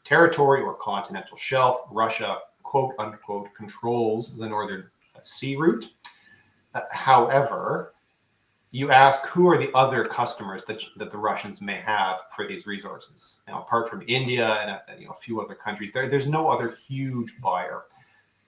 territory or continental shelf. Russia, quote unquote, controls the northern sea route. However, you ask who are the other customers that the Russians may have for these resources. Now, apart from India and a few other countries, there's no other huge buyer.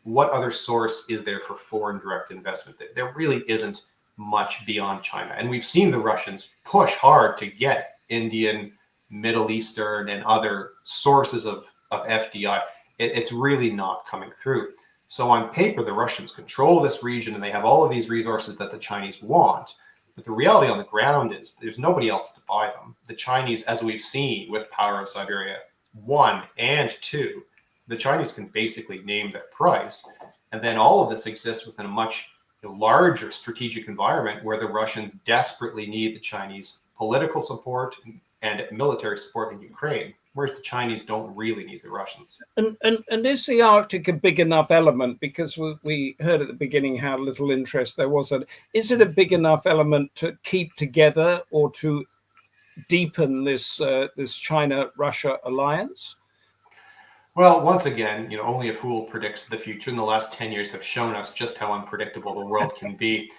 What other source is there for foreign direct investment? There really isn't much beyond China. And we've seen the Russians push hard to get Indian, Middle Eastern, and other sources of FDI. It's really not coming through. So on paper, the Russians control this region and they have all of these resources that the Chinese want. But the reality on the ground is there's nobody else to buy them. The Chinese, as we've seen with Power of Siberia 1 and 2, the Chinese can basically name their price. And then all of this exists within a much larger strategic environment where the Russians desperately need the Chinese political support and military support in Ukraine, whereas the Chinese don't really need the Russians. And is the Arctic a big enough element? Because we heard at the beginning how little interest there was. Is it a big enough element to keep together or to deepen this China-Russia alliance? Well, once again, only a fool predicts the future, and the last 10 years have shown us just how unpredictable the world can be.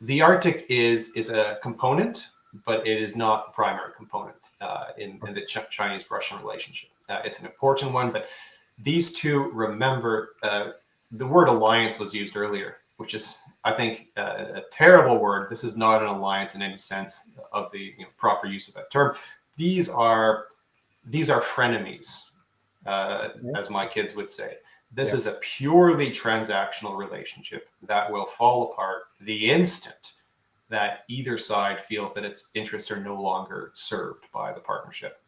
The Arctic is a component, but it is not the primary component in the Chinese-Russian relationship. It's an important one, but these two, remember, the word alliance was used earlier, which is, I think, a terrible word. This is not an alliance in any sense of the proper use of that term. These are frenemies. As my kids would say. This is a purely transactional relationship that will fall apart the instant that either side feels that its interests are no longer served by the partnership.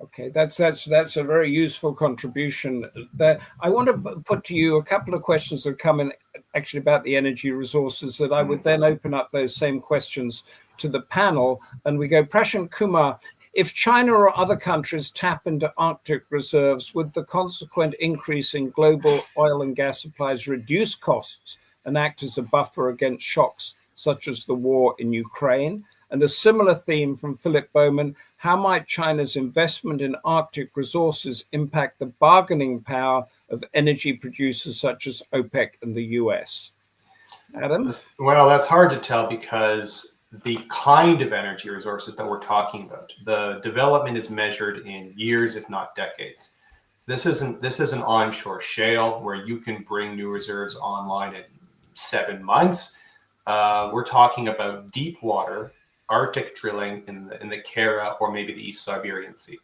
Okay, that's a very useful contribution there. I want to put to you a couple of questions that have come in actually about the energy resources that I would then open up those same questions to the panel. And we go, Prashant Kumar, if China or other countries tap into Arctic reserves, would the consequent increase in global oil and gas supplies reduce costs and act as a buffer against shocks such as the war in Ukraine? And a similar theme from Philip Bowman, how might China's investment in Arctic resources impact the bargaining power of energy producers such as OPEC and the US? Adam? Well, that's hard to tell because the kind of energy resources that we're talking about, the development is measured in years, if not decades. This isn't onshore shale where you can bring new reserves online in 7 months. We're talking about deep water Arctic drilling in the Kara or maybe the East Siberian Sea.